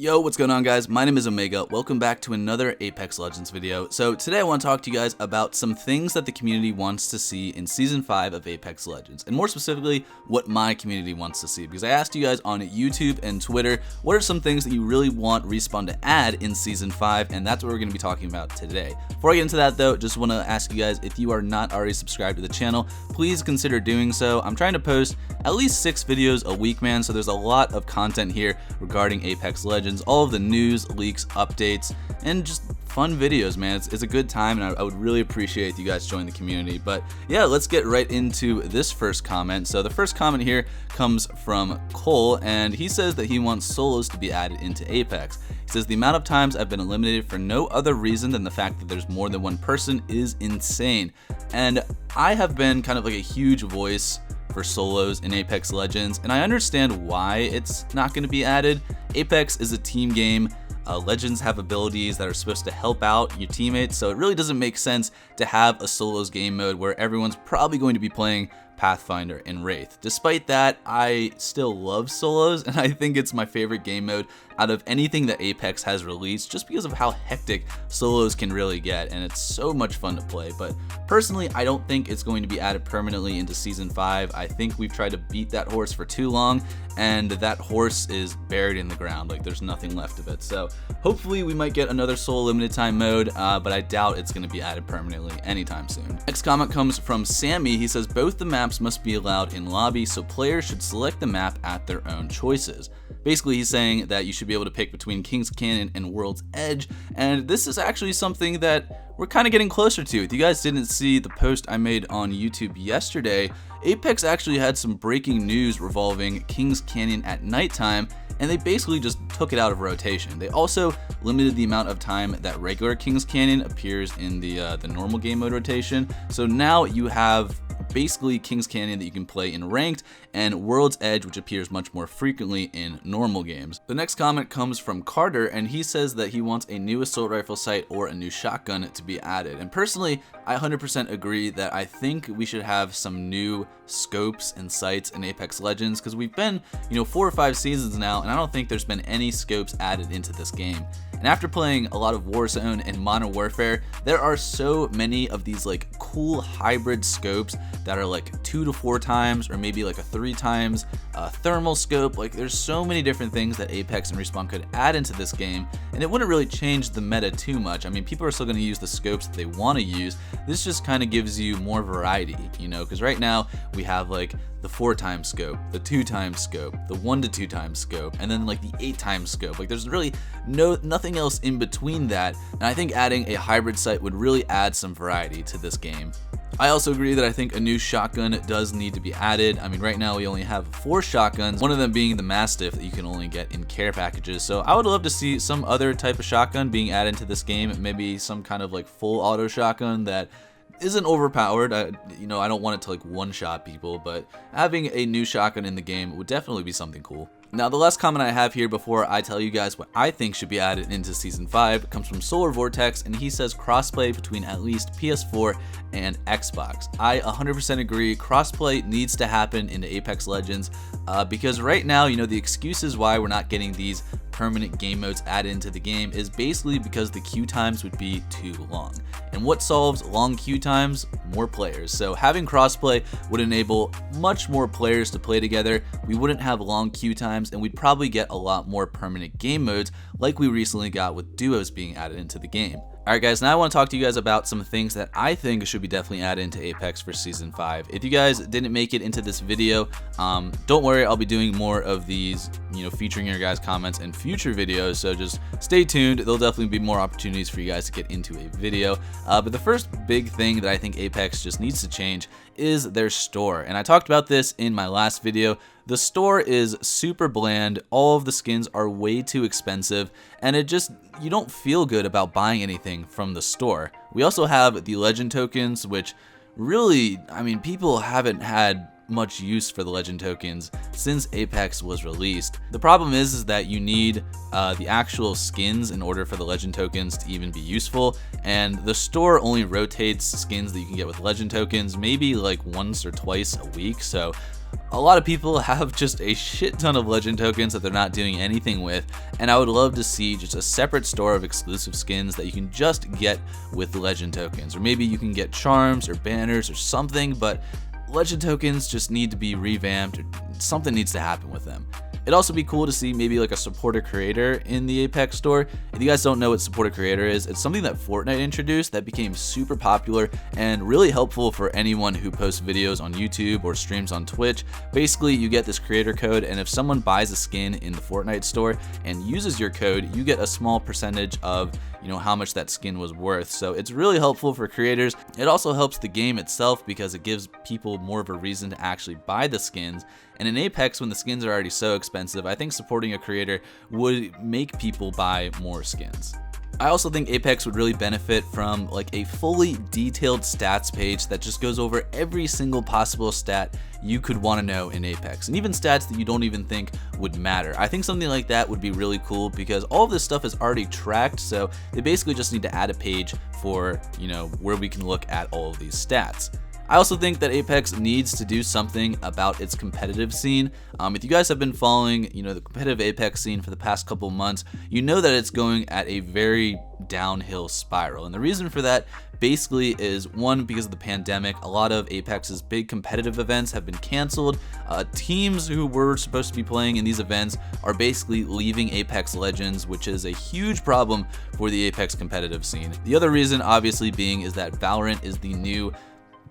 Yo, what's going on, guys? My name is Omega. Welcome back to another Apex Legends video. So today I want to talk to you guys about some things that the community wants to see in Season 5 of Apex Legends, and more specifically, what my community wants to see, because I asked you guys on YouTube and Twitter, what are some things that you really want Respawn to add in Season 5, and that's what we're going to be talking about today. Before I get into that though, just want to ask you guys, if you are not already subscribed to the channel, please consider doing so. I'm trying to post at least 6 videos a week, man, so there's a lot of content here regarding Apex Legends. All of the news, leaks, updates, and just fun videos, man. It's a good time, and I would really appreciate you guys joining the community. But yeah, let's get right into this first comment. So the first comment here comes from Cole, and he says that he wants solos to be added into Apex. He says, the amount of times I've been eliminated for no other reason than the fact that there's more than one person is insane. And I have been kind of like a huge voice for solos in Apex Legends, and I understand why it's not going to be added. Apex is a team game. Legends have abilities that are supposed to help out your teammates, so it really doesn't make sense to have a solos game mode where everyone's probably going to be playing Pathfinder and Wraith. Despite that, I still love solos, and I think it's my favorite game mode out of anything that Apex has released, just because of how hectic solos can really get, and it's so much fun to play. But personally, I don't think it's going to be added permanently into Season 5. I think we've tried to beat that horse for too long, and that horse is buried in the ground. Like, there's nothing left of it. So hopefully we might get another solo limited time mode, but I doubt it's going to be added permanently anytime soon. Next comment comes from Sammy. He says, both the maps must be allowed in lobby, so players should select the map at their own choices. Basically, he's saying that you should be able to pick between King's Canyon and World's Edge, and this is actually something that we're kind of getting closer to. If you guys didn't see the post I made on YouTube yesterday, Apex actually had some breaking news revolving King's Canyon at nighttime, and they basically just took it out of rotation. They also limited the amount of time that regular King's Canyon appears in the normal game mode rotation, so now you have basically King's Canyon that you can play in ranked, and World's Edge, which appears much more frequently in normal games. The next comment comes from Carter, and he says that he wants a new assault rifle sight or a new shotgun to be added. And personally, I 100% agree that I think we should have some new scopes and sights in Apex Legends, because we've been, 4 or 5 seasons now, and I don't think there's been any scopes added into this game. And after playing a lot of Warzone and Modern Warfare, there are so many of these like cool hybrid scopes that are like 2 to 4 times, or maybe like a 3 times thermal scope. Like, there's so many different things that Apex and Respawn could add into this game, and it wouldn't really change the meta too much. I mean, people are still going to use the scopes that they want to use. This just kind of gives you more variety, because right now we have like the 4 times scope, the 2 times scope, the 1 to 2 times scope, and then like the 8 times scope. Like, there's really nothing else in between that, and I think adding a hybrid sight would really add some variety to this game. I also agree that I think a new shotgun does need to be added. I mean, right now we only have 4 shotguns, one of them being the Mastiff that you can only get in care packages. So I would love to see some other type of shotgun being added to this game, maybe some kind of like full auto shotgun that isn't overpowered. I don't want it to like one-shot people, but having a new shotgun in the game would definitely be something cool. Now, the last comment I have here before I tell you guys what I think should be added into Season 5 comes from Solar Vortex, and he says crossplay between at least PS4 and Xbox. I 100% agree. Crossplay needs to happen into Apex Legends because right now, the excuses why we're not getting these permanent game modes added into the game is basically because the queue times would be too long. And what solves long queue times? More players. So having crossplay would enable much more players to play together. We wouldn't have long queue times, and we'd probably get a lot more permanent game modes like we recently got with duos being added into the game. Alright guys, now I want to talk to you guys about some things that I think should be definitely added into Apex for Season 5. If you guys didn't make it into this video, don't worry, I'll be doing more of these, featuring your guys' comments in future videos, so just stay tuned. There'll definitely be more opportunities for you guys to get into a video. But the first big thing that I think Apex just needs to change is their store. And I talked about this in my last video. The store is super bland, all of the skins are way too expensive, and you don't feel good about buying anything from the store. We also have the legend tokens, which really, people haven't had much use for the legend tokens since Apex was released. The problem is that you need the actual skins in order for the legend tokens to even be useful, and the store only rotates skins that you can get with legend tokens maybe like once or twice a week. So A lot of people have just a shit ton of legend tokens that they're not doing anything with, and I would love to see just a separate store of exclusive skins that you can just get with legend tokens. Or maybe you can get charms or banners or something, but legend tokens just need to be revamped, or something needs to happen with them. It'd also be cool to see maybe like a supporter creator in the Apex store. If you guys don't know what supporter creator is, it's something that Fortnite introduced that became super popular and really helpful for anyone who posts videos on YouTube or streams on Twitch. Basically, you get this creator code, and if someone buys a skin in the Fortnite store and uses your code, you get a small percentage of how much that skin was worth. So it's really helpful for creators. It also helps the game itself because it gives people more of a reason to actually buy the skins. And in Apex, when the skins are already so expensive, I think supporting a creator would make people buy more skins. I also think Apex would really benefit from like a fully detailed stats page that just goes over every single possible stat you could want to know in Apex, and even stats that you don't even think would matter. I think something like that would be really cool because all of this stuff is already tracked, so they basically just need to add a page for, where we can look at all of these stats. I also think that Apex needs to do something about its competitive scene. If you guys have been following, the competitive Apex scene for the past couple months, you know that it's going at a very downhill spiral. And the reason for that basically is, one, because of the pandemic. A lot of Apex's big competitive events have been canceled. Teams who were supposed to be playing in these events are basically leaving Apex Legends, which is a huge problem for the Apex competitive scene. The other reason, obviously, being is that Valorant is the new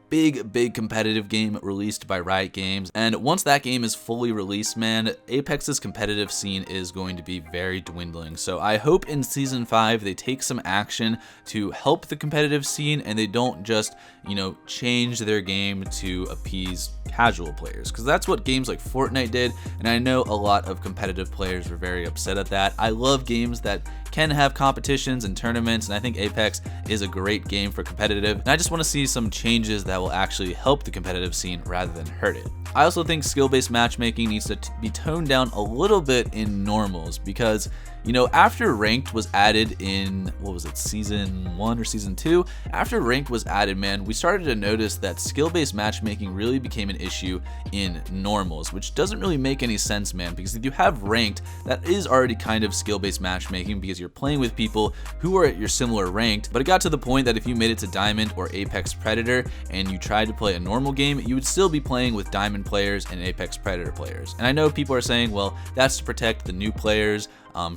big competitive game released by Riot Games, and once that game is fully released, man, Apex's competitive scene is going to be very dwindling. So I hope in Season 5 they take some action to help the competitive scene, and they don't just, change their game to appease casual players, because that's what games like Fortnite did, and I know a lot of competitive players were very upset at that. I love games that can have competitions and tournaments, and I think Apex is a great game for competitive, and I just want to see some changes that will actually help the competitive scene rather than hurt it. I also think skill-based matchmaking needs to be toned down a little bit in normals, because after ranked was added in, Season 1 or Season 2? After ranked was added, man, we started to notice that skill-based matchmaking really became an issue in normals, which doesn't really make any sense, man, because if you have ranked, that is already kind of skill-based matchmaking because you're playing with people who are at your similar ranked, but it got to the point that if you made it to Diamond or Apex Predator and you tried to play a normal game, you would still be playing with Diamond players and Apex Predator players. And I know people are saying, well, that's to protect the new players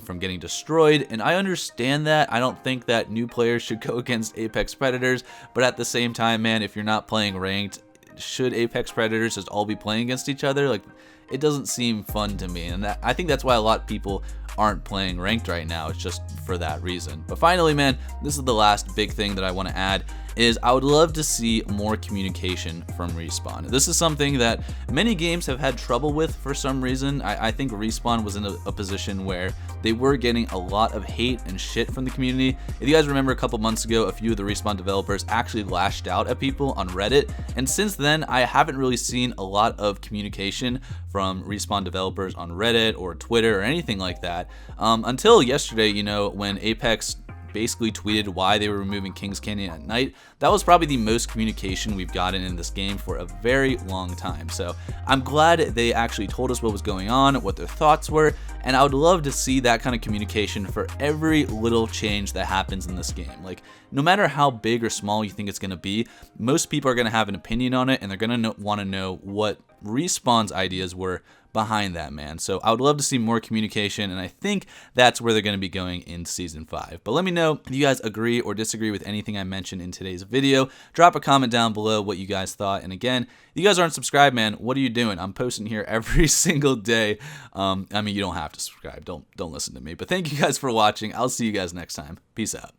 from getting destroyed, and I understand that. I don't think that new players should go against Apex Predators, but at the same time, man, if you're not playing ranked, should Apex Predators just all be playing against each other? Like, it doesn't seem fun to me, and I think that's why a lot of people aren't playing ranked right now. It's just for that reason. But finally, man, this is the last big thing that I want to add, is I would love to see more communication from Respawn. This is something that many games have had trouble with for some reason. I think Respawn was in a position where they were getting a lot of hate and shit from the community. If you guys remember, a couple months ago, a few of the Respawn developers actually lashed out at people on Reddit, and since then I haven't really seen a lot of communication from Respawn developers on Reddit or Twitter or anything like that, until yesterday, when Apex basically tweeted why they were removing Kings Canyon at night. That was probably the most communication we've gotten in this game for a very long time. So I'm glad they actually told us what was going on, what their thoughts were, and I would love to see that kind of communication for every little change that happens in this game. Like, no matter how big or small you think it's going to be, most people are going to have an opinion on it, and they're going to want to know what Respawn's ideas were behind that, man. So I would love to see more communication, and I think that's where they're going to be going in Season 5. But let me know if you guys agree or disagree with anything I mentioned in today's video. Drop a comment down below what you guys thought. And again, if you guys aren't subscribed, man, what are you doing? I'm posting here every single day. I mean, you don't have to subscribe. Don't listen to me. But thank you guys for watching. I'll see you guys next time. Peace out.